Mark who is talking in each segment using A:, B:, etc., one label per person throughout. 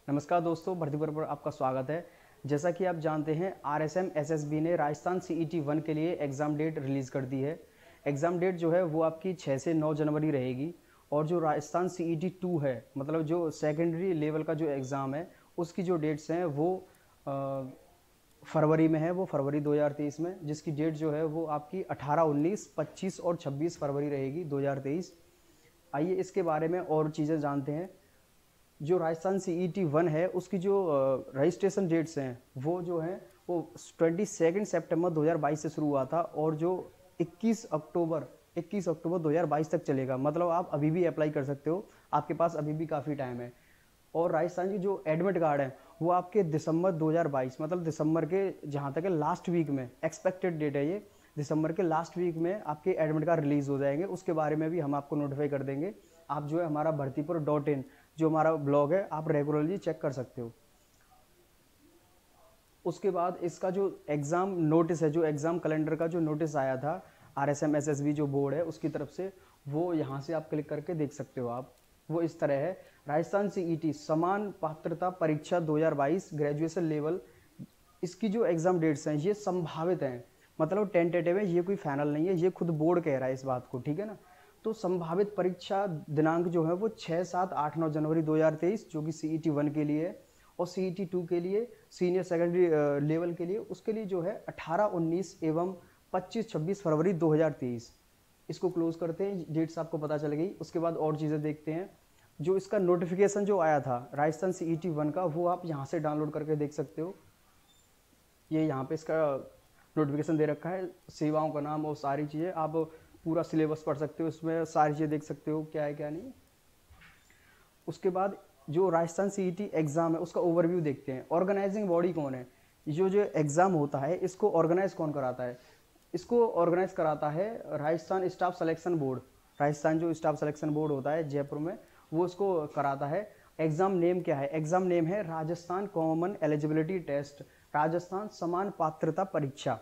A: नमस्कार दोस्तों, भर्ती पर आपका स्वागत है। जैसा कि आप जानते हैं, आरएसएम एसएसबी ने राजस्थान सीईटी 1 के लिए एग्ज़ाम डेट रिलीज़ कर दी है। एग्ज़ाम डेट जो है वो आपकी 6 से 9 जनवरी रहेगी। और जो राजस्थान सीईटी 2 है, मतलब जो सेकेंडरी लेवल का जो एग्ज़ाम है, उसकी जो डेट्स हैं वो फरवरी में है, वो फरवरी 2023 में, जिसकी डेट जो है वो आपकी 18, 19, 25 और 26 फरवरी रहेगी 2023। आइए इसके बारे में और चीज़ें जानते हैं। जो राजस्थान सीईटी 1 है, उसकी जो रजिस्ट्रेशन डेट्स हैं वो जो हैं वो 22 सितंबर 2022 से शुरू हुआ था, और जो 21 अक्टूबर 2022 तक चलेगा। मतलब आप अभी भी अप्लाई कर सकते हो, आपके पास अभी भी काफ़ी टाइम है। और राजस्थान की जो एडमिट कार्ड है वो आपके दिसंबर 2022, मतलब दिसंबर के जहाँ तक है लास्ट वीक में, एक्सपेक्टेड डेट है ये, दिसंबर के लास्ट वीक में आपके एडमिट कार्ड रिलीज़ हो जाएंगे। उसके बारे में भी हम आपको नोटिफाई कर देंगे। आप जो है हमारा भर्तीपुर.in जो हमारा ब्लॉग है, आप रेगुलरली चेक कर सकते हो। उसके बाद इसका जो एग्ज़ाम नोटिस है, जो एग्ज़ाम कैलेंडर का जो नोटिस आया था आरएसएम एसएसबी जो बोर्ड है उसकी तरफ से, वो यहाँ से आप क्लिक करके देख सकते हो। आप वो इस तरह है: राजस्थान सीईटी समान पात्रता परीक्षा 2022 ग्रेजुएशन लेवल। इसकी जो एग्ज़ाम डेट्स हैं ये संभावित हैं, मतलब टेंटेटिव है, ये कोई फाइनल नहीं है, ये खुद बोर्ड कह रहा है इस बात को, ठीक है ना। तो संभावित परीक्षा दिनांक जो है वो 6, 7, 8, 9 जनवरी 2023 जो कि सीईटी 1 के लिए है, और सीईटी 2 के लिए, सीनियर सेकेंडरी लेवल के लिए, उसके लिए जो है 18, 19 एवं 25, 26 फरवरी 2023। इसको क्लोज करते हैं, डेट्स आपको पता चल गई। उसके बाद और चीज़ें देखते हैं। जो इसका नोटिफिकेशन जो आया था राजस्थान सीईटी 1 का, वो आप यहाँ से डाउनलोड करके देख सकते हो। ये यहाँ पे इसका नोटिफिकेशन दे रखा है, सेवाओं का नाम और सारी चीज़ें। आप पूरा सिलेबस पढ़ सकते हो, उसमें सारी चीज़ें देख सकते हो क्या है क्या नहीं। उसके बाद जो राजस्थान सीईटी एग्ज़ाम है उसका ओवरव्यू देखते हैं। ऑर्गेनाइजिंग बॉडी कौन है, जो जो एग्ज़ाम होता है इसको ऑर्गेनाइज कौन कराता है? इसको ऑर्गेनाइज कराता है Rajasthan staff selection board. Rajasthan जो स्टाफ सिलेक्शन बोर्ड होता है जयपुर में, वो इसको कराता है। एग्ज़ाम नेम क्या है? एग्ज़ाम नेम है Rajasthan common eligibility test, Rajasthan समान पात्रता परीक्षा।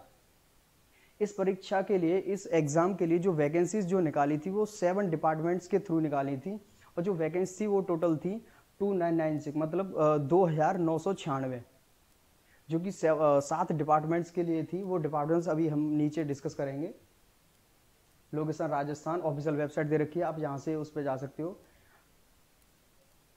A: इस परीक्षा के लिए, इस एग्ज़ाम के लिए जो वैकेंसीज जो निकाली थी वो 7 डिपार्टमेंट्स के थ्रू निकाली थी, और जो वैकेंसी वो टोटल थी 2996, मतलब 2996, जो कि 7 डिपार्टमेंट्स के लिए थी। वो डिपार्टमेंट्स अभी हम नीचे डिस्कस करेंगे। लोकेशन राजस्थान, ऑफिशियल वेबसाइट दे रखी है, आप यहाँ से उस पर जा सकते हो।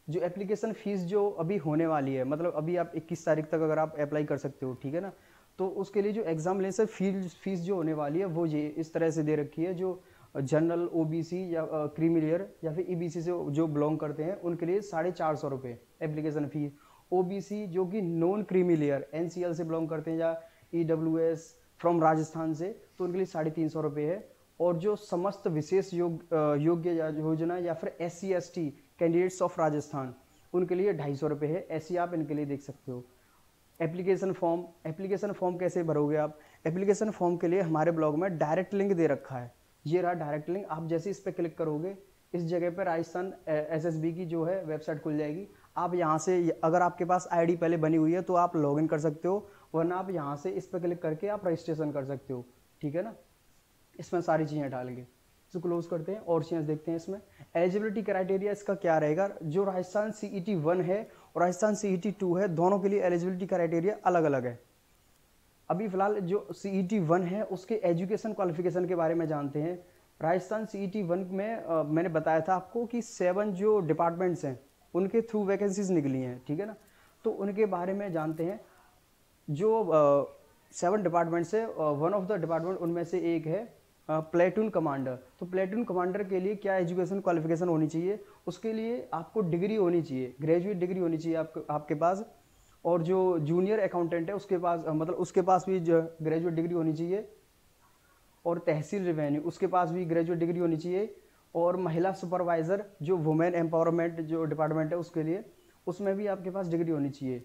A: जो एप्लीकेशन फ़ीस जो अभी होने वाली है, मतलब अभी आप 21 तारीख तक अगर आप अप्लाई कर सकते हो, ठीक है ना। तो उसके लिए जो एग्जामिनेशन फीस जो होने वाली है वो ये इस तरह से दे रखी है। जो जनरल, ओबीसी या क्रीमी लेयर या फिर ईबीसी से जो बिलोंग करते हैं उनके लिए 450 रुपये एप्लीकेशन फ़ी। ओबीसी जो कि नॉन क्रीमी लेयर एनसीएल से बिलोंग करते हैं या ईडब्ल्यूएस फ्रॉम राजस्थान से, तो उनके लिए 350 रुपये है। और जो समस्त विशेष योग्य योजना या फिर SC ST candidates of Rajasthan, उनके लिए 250 रुपये है। ऐसी आप इनके लिए देख सकते हो। एप्लीकेशन फॉर्म कैसे भरोगे आप? एप्लीकेशन फॉर्म के लिए हमारे ब्लॉग में डायरेक्ट लिंक दे रखा है, ये रहा डायरेक्ट लिंक। आप जैसे इस पर क्लिक करोगे, इस जगह पर राजस्थान एसएसबी की जो है वेबसाइट खुल जाएगी। आप यहाँ से, अगर आपके पास आईडी पहले बनी हुई है तो आप लॉगिन कर सकते हो, वरना आप यहाँ से इस पर क्लिक करके आप रजिस्ट्रेशन कर सकते हो, ठीक है ना। इसमें सारी चीज़ें डालेंगे। इसको क्लोज करते हैं और चीज़ें देखते हैं। इसमें एलिजिबिलिटी क्राइटेरिया इसका क्या रहेगा? जो राजस्थान सीईटी 1 है और राजस्थान सीईटी 2 है, दोनों के लिए एलिजिबिलिटी क्राइटेरिया अलग अलग है। अभी फिलहाल जो सीईटी 1 है उसके एजुकेशन क्वालिफिकेशन के बारे में जानते हैं। राजस्थान सीईटी 1 में मैंने बताया था आपको कि 7 जो डिपार्टमेंट्स हैं उनके थ्रू वैकेंसीज निकली हैं, ठीक है ना। तो उनके बारे में जानते हैं। जो 7 डिपार्टमेंट्स है, वन ऑफ द डिपार्टमेंट उनमें से एक है प्लेटून कमांडर। तो प्लेटून कमांडर के लिए क्या एजुकेशन क्वालिफिकेशन होनी चाहिए? उसके लिए आपको डिग्री होनी चाहिए, ग्रेजुएट डिग्री होनी चाहिए आपके पास। और जो जूनियर अकाउंटेंट है उसके पास, मतलब उसके पास भी ग्रेजुएट डिग्री होनी चाहिए। और तहसील रेवेन्यू, उसके पास भी ग्रेजुएट डिग्री होनी चाहिए। और महिला सुपरवाइज़र जो वुमेन एम्पावरमेंट जो डिपार्टमेंट है उसके लिए, उसमें भी आपके पास डिग्री होनी चाहिए।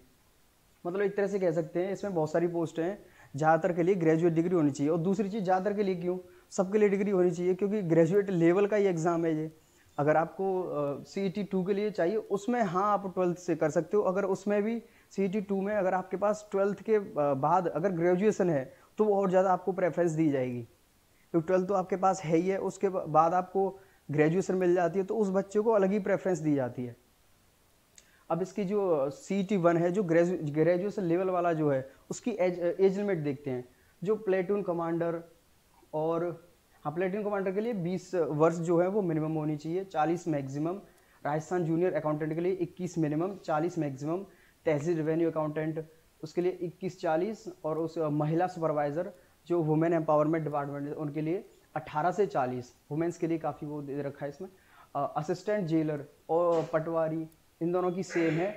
A: मतलब एक तरह से कह सकते हैं इसमें बहुत सारी पोस्ट हैं, ज़्यादातर के लिए ग्रेजुएट डिग्री होनी चाहिए। और दूसरी चीज़, ज़्यादातर के लिए क्यों, सबके लिए डिग्री होनी चाहिए, क्योंकि ग्रेजुएट लेवल का ही एग्ज़ाम है ये। अगर आपको सीईटी 2 के लिए चाहिए, उसमें हाँ आप 12th से कर सकते हो। अगर उसमें भी सीईटी 2 में अगर आपके पास 12th के बाद अगर ग्रेजुएशन है तो वो और ज़्यादा आपको प्रेफरेंस दी जाएगी, क्योंकि 12th तो आपके पास है ही है, उसके बाद आपको ग्रेजुएशन मिल जाती है तो उस बच्चे को अलग ही प्रेफरेंस दी जाती है। अब इसकी जो CET-1 है, जो ग्रेजुएशन लेवल वाला जो है, उसकी एज लिमिट देखते हैं। जो प्लेटून कमांडर और हाँ, प्लेटून कमांडर के लिए 20 वर्ष जो है वो मिनिमम होनी चाहिए, 40 मैक्सिमम। राजस्थान जूनियर अकाउंटेंट के लिए 21 मिनिमम, 40 मैक्सिमम। तहसील रेवेन्यू अकाउंटेंट उसके लिए 21-40, और उस महिला सुपरवाइजर जो वुमेन एम्पावरमेंट डिपार्टमेंट है उनके लिए 18 से 40। वुमेन्स के लिए काफ़ी वो दे रखा है इसमें। असिस्टेंट जेलर और पटवारी इन दोनों की सेम है।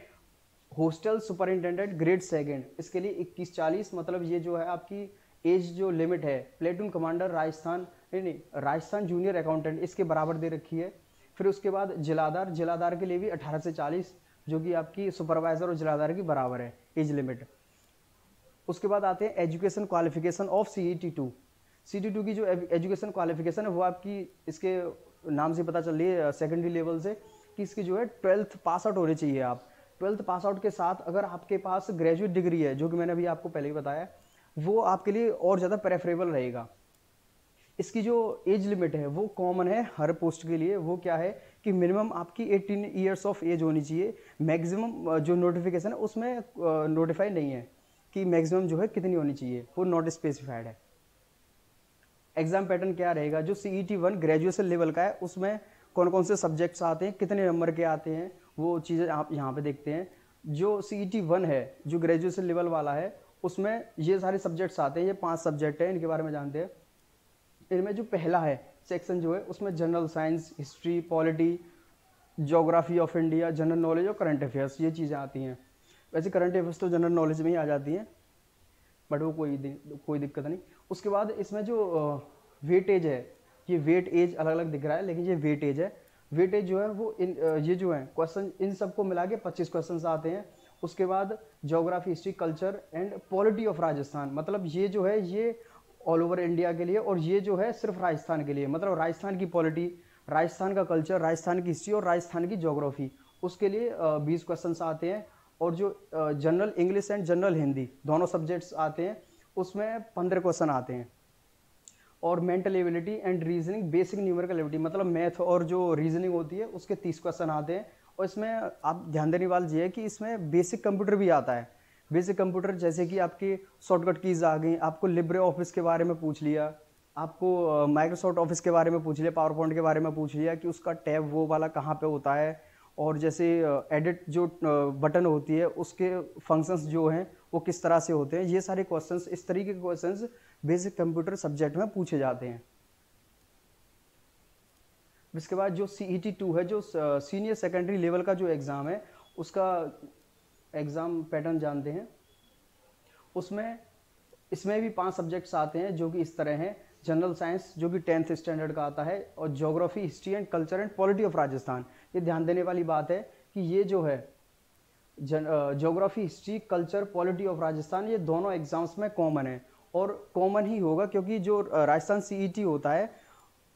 A: हॉस्टल सुपरिंटेंडेंट ग्रेड सेकंड इसके लिए 21-40, मतलब ये जो है आपकी एज जो लिमिट है। Platoon commander Rajasthan Rajasthan junior accountant इसके बराबर दे रखी है। फिर उसके बाद जिलादार के लिए भी 18 से 40, जो कि आपकी सुपरवाइजर और जिलादार की बराबर है एज लिमिट। उसके बाद आते हैं education qualification of CET-2। CET-2 की जो एजुकेशन क्वालिफिकेशन है वो आपकी इसके नाम से पता चल रही है सेकेंडरी लेवल से, कि इसकी जो है 12th पास आउट होनी चाहिए आप। 12th पास आउट के साथ अगर आपके पास ग्रेजुएट डिग्री है, जो कि मैंने अभी आपको पहले ही बताया, वो आपके लिए और ज़्यादा प्रेफरेबल रहेगा। इसकी जो एज लिमिट है वो कॉमन है हर पोस्ट के लिए। वो क्या है कि मिनिमम आपकी 18 ईयर्स ऑफ एज होनी चाहिए। मैक्सिमम जो नोटिफिकेशन है उसमें नोटिफाई नहीं है कि मैक्सिमम जो है कितनी होनी चाहिए, वो नॉट स्पेसिफाइड है। एग्जाम पैटर्न क्या रहेगा, जो CET-1 ग्रेजुएशन लेवल का है उसमें कौन कौन से सब्जेक्ट्स आते हैं, कितने नंबर के आते हैं, वो चीज़ें आप यहाँ पे देखते हैं। जो CET-1 है जो ग्रेजुएशन लेवल वाला है उसमें ये सारे सब्जेक्ट्स आते हैं। ये 5 सब्जेक्ट हैं, इनके बारे में जानते हैं। इनमें जो पहला है सेक्शन जो है उसमें general science, history, polity, geography of India, general knowledge और करंट अफेयर्स, ये चीज़ें आती हैं। वैसे करंट अफेयर्स तो जनरल नॉलेज में ही आ जाती हैं, बट वो कोई दिक्कत नहीं। उसके बाद इसमें जो वेटेज है, ये वेट एज अलग अलग दिख रहा है, लेकिन ये वेटेज है। वेटेज जो है वो ये जो है क्वेश्चन इन सबको मिला के 25 क्वेश्चन आते हैं। उसके बाद geography, history, culture and polity of Rajasthan, मतलब ये जो है ये ऑल ओवर इंडिया के लिए, और ये जो है सिर्फ राजस्थान के लिए, मतलब राजस्थान की पॉलिटी, राजस्थान का कल्चर, राजस्थान की हिस्ट्री और राजस्थान की ज्योग्राफी, उसके लिए 20 क्वेश्चन आते हैं। और जो general English and general Hindi दोनों सब्जेक्ट्स आते हैं उसमें 15 क्वेश्चन आते हैं। और mental ability and reasoning, basic numerical ability, मतलब मैथ और जो रीजनिंग होती है उसके 30 क्वेश्चन आते हैं। और इसमें आप ध्यान देने वाली ये है कि इसमें बेसिक कंप्यूटर भी आता है। बेसिक कंप्यूटर जैसे कि आपकी शॉर्टकट कीज आ गई, आपको लिब्रे ऑफिस के बारे में पूछ लिया, आपको माइक्रोसॉफ्ट ऑफिस के बारे में पूछ लिया, पावर पॉइंट के बारे में पूछ लिया कि उसका टैब वो वाला कहाँ पे होता है, और जैसे एडिट जो बटन होती है उसके फंक्शंस जो हैं वो किस तरह से होते हैं। ये सारे क्वेश्चंस, इस तरीके के क्वेश्चंस बेसिक कंप्यूटर सब्जेक्ट में पूछे जाते हैं। इसके बाद जो CET-2 है, जो सीनियर सेकेंडरी लेवल का जो एग्ज़ाम है, उसका एग्ज़ाम पैटर्न जानते हैं। इसमें भी 5 सब्जेक्ट्स आते हैं जो कि इस तरह हैं। जनरल साइंस जो कि 10th स्टैंडर्ड का आता है, और geography, history and culture and polity of Rajasthan. ये ध्यान देने वाली बात है कि ये जो है geography, history, culture, polity of Rajasthan, ये दोनों एग्जाम्स में कॉमन है, और कॉमन ही होगा क्योंकि जो राजस्थान CET होता है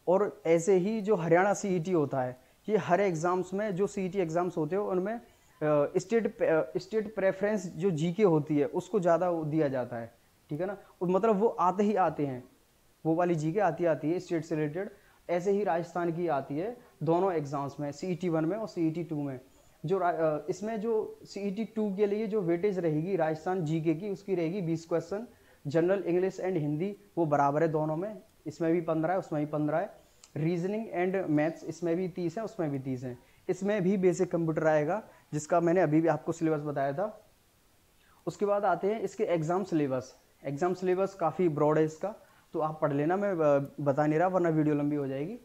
A: और ऐसे ही जो हरियाणा CET होता है, ये हर एग्जाम्स में जो CET एग्जाम्स होते हैं उनमें स्टेट प्रेफरेंस जो GK होती है उसको ज़्यादा दिया जाता है, ठीक है ना। मतलब वो आते ही आते हैं, वो वाली GK आती है स्टेट से रिलेटेड। ऐसे ही राजस्थान की आती है दोनों एग्जाम्स में, CET-1 में और CET-2 में। जो इसमें जो CET-2 के लिए जो वेटेज रहेगी राजस्थान GK की, उसकी रहेगी 20 question. General English and Hindi वो बराबर है दोनों में, इसमें भी 15 है, उसमें भी 15 है। रीजनिंग एंड मैथ्स इसमें भी 30 है, उसमें भी 30 है। इसमें भी बेसिक कंप्यूटर आएगा, जिसका मैंने अभी भी आपको सिलेबस बताया था। उसके बाद आते हैं इसके एग्जाम सिलेबस। एग्जाम सिलेबस काफ़ी ब्रॉड है इसका, तो आप पढ़ लेना, मैं बता नहीं रहा वरना वीडियो लंबी हो जाएगी।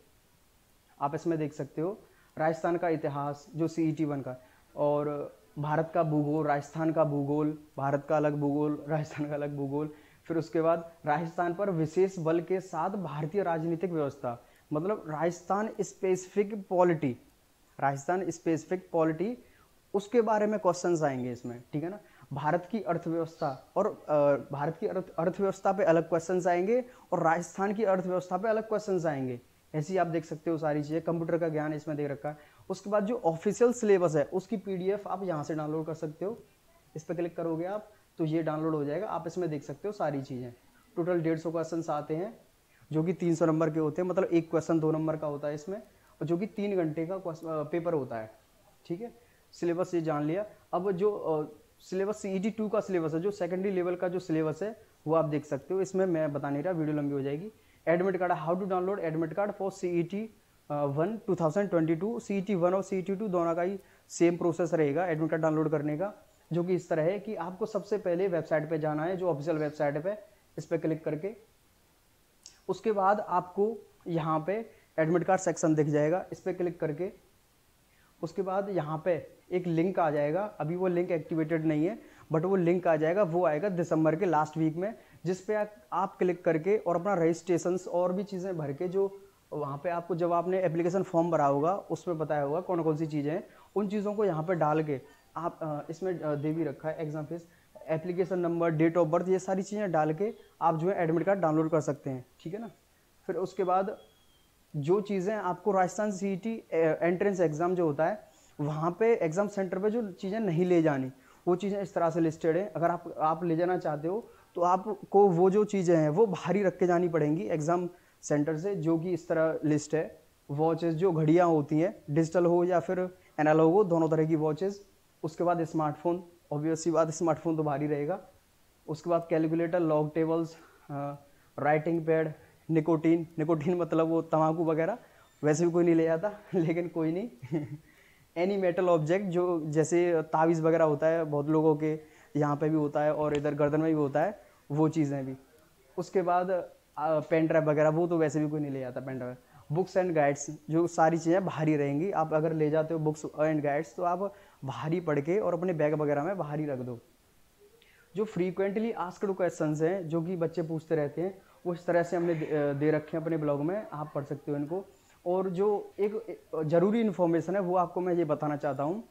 A: आप इसमें देख सकते हो राजस्थान का इतिहास जो CET-1 का, और भारत का भूगोल, राजस्थान का भूगोल, भारत का अलग भूगोल, राजस्थान का अलग भूगोल। फिर उसके बाद राजस्थान पर विशेष बल के साथ भारतीय राजनीतिक व्यवस्था, मतलब Rajasthan specific polity, Rajasthan specific polity, उसके बारे में क्वेश्चंस आएंगे इसमें, ठीक है ना। भारत की अर्थव्यवस्था, और भारत की अर्थव्यवस्था पे अलग क्वेश्चंस आएंगे, और राजस्थान की अर्थव्यवस्था पे अलग क्वेश्चंस आएंगे। ऐसी आप देख सकते हो सारी चीज़ें, कंप्यूटर का ज्ञान इसमें दे रखा है। उसके बाद जो ऑफिशियल सिलेबस है उसकी PDF आप यहाँ से डाउनलोड कर सकते हो। इस पर क्लिक करोगे आप तो ये डाउनलोड हो जाएगा, आप इसमें देख सकते हो सारी चीज़ें। टोटल 150 क्वेश्चन आते हैं जो कि 300 नंबर के होते हैं, मतलब एक क्वेश्चन 2 नंबर का होता है इसमें, और जो कि 3 घंटे का पेपर होता है, ठीक है। सिलेबस ये जान लिया। अब जो सिलेबस CET 2 का सिलेबस है, जो सेकेंडरी लेवल का जो सिलेबस है वो आप देख सकते हो। इसमें मैं बता नहीं रहा, वीडियो लंबी हो जाएगी। Admit card, how to download admit card for CET 1 2022। CET 1 और CET 2 दोनों का ही सेम प्रोसेस रहेगा एडमिट कार्ड डाउनलोड करने का, जो कि इस तरह है कि आपको सबसे पहले वेबसाइट पे जाना है, जो ऑफिशियल वेबसाइट पे, इस पर क्लिक करके उसके बाद आपको यहाँ पे एडमिट कार्ड सेक्शन दिख जाएगा, इस पर क्लिक करके उसके बाद यहाँ पे एक लिंक आ जाएगा। अभी वो लिंक एक्टिवेटेड नहीं है, बट वो लिंक आ जाएगा, वो आएगा दिसंबर के लास्ट वीक में, जिस पे आप क्लिक करके और अपना रजिस्ट्रेशन और भी चीज़ें भर के, जो वहाँ पे आपको जब आपने एप्लीकेशन फॉर्म भरा होगा उसमें बताया होगा कौन कौन सी चीज़ें हैं, उन चीज़ों को यहाँ पे डाल के आप इसमें दे भी रखा है exam fees, application number, date of birth, ये सारी चीज़ें डाल के आप जो है एडमिट कार्ड डाउनलोड कर सकते हैं, ठीक है ना। फिर उसके बाद जो चीज़ें आपको राजस्थान CET एंट्रेंस एग्ज़ाम जो होता है वहाँ पे एग्ज़ाम सेंटर पे जो चीज़ें नहीं ले जानी, वो चीज़ें इस तरह से लिस्टेड है। अगर आप ले जाना चाहते हो तो आपको वो जो चीज़ें हैं वो बाहर ही रख के जानी पड़ेंगी एग्ज़ाम सेंटर से, जो कि इस तरह लिस्ट है। वॉचेस, जो घड़ियाँ होती हैं, डिजिटल हो या फिर एनालॉग हो, दोनों तरह की वॉचेस। उसके बाद स्मार्टफोन, ऑब्वियस सी बात स्मार्टफोन तो बाहर ही रहेगा। उसके बाद calculator, log tables, writing pad, nicotine मतलब वो तम्बाकू वगैरह, वैसे भी कोई नहीं ले जाता लेकिन कोई नहीं एनी मेटल ऑब्जेक्ट, जो जैसे तावीज़ वगैरह होता है बहुत लोगों के, यहाँ पे भी होता है और इधर गर्दन में भी होता है, वो चीज़ें भी। उसके बाद पेन ड्राइव वगैरह, वो तो वैसे भी कोई नहीं ले जाता pen drive. Books and guides, जो सारी चीज़ें बाहर ही रहेंगी। आप अगर ले जाते हो बुक्स एंड गाइड्स तो आप बाहर ही पढ़ के और अपने बैग वगैरह में बाहर ही रख दो। जो फ्रीक्वेंटली आस्क्ड क्वेश्चंस हैं, जो कि बच्चे पूछते रहते हैं, वो इस तरह से हमने दे रखे हैं अपने ब्लॉग में, आप पढ़ सकते हो इनको। और जो एक ज़रूरी इन्फॉर्मेशन है वो आपको मैं ये बताना चाहता हूँ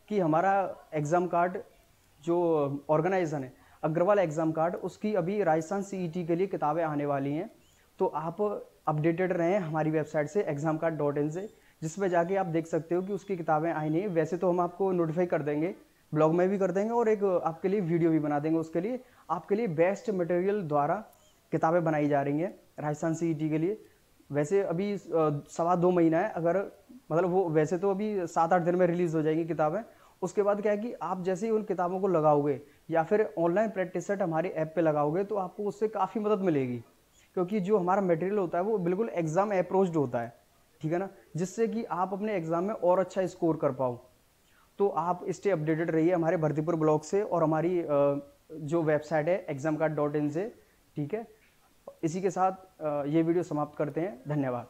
A: कि हमारा एग्ज़ाम कार्ड जो ऑर्गेनाइजेशन है अग्रवाल एग्ज़ाम कार्ड, उसकी अभी राजस्थान CET के लिए किताबें आने वाली हैं। तो आप अपडेटेड रहें हमारी वेबसाइट से examcard.in से, जिसमें जाके आप देख सकते हो कि उसकी किताबें आई नहीं है। वैसे तो हम आपको नोटिफाई कर देंगे, ब्लॉग में भी कर देंगे और एक आपके लिए वीडियो भी बना देंगे। उसके लिए आपके लिए बेस्ट मटेरियल द्वारा किताबें बनाई जा रही हैं राजस्थान CET के लिए। वैसे अभी 1.25 महीना है, अगर मतलब वो वैसे तो अभी 7-8 दिन में रिलीज़ हो जाएंगी किताबें। उसके बाद क्या है कि आप जैसे ही उन किताबों को लगाओगे या फिर ऑनलाइन प्रैक्टिस सेट हमारे ऐप पे लगाओगे तो आपको उससे काफ़ी मदद मिलेगी, क्योंकि जो हमारा मटेरियल होता है वो बिल्कुल एग्ज़ाम अप्रोच्ड होता है, ठीक है ना, जिससे कि आप अपने एग्ज़ाम में और अच्छा स्कोर कर पाओ। तो आप स्टे अपडेटेड रहिए हमारे भर्तीपुर ब्लॉग से और हमारी जो वेबसाइट है examcard.in से, ठीक है। इसी के साथ ये वीडियो समाप्त करते हैं। धन्यवाद।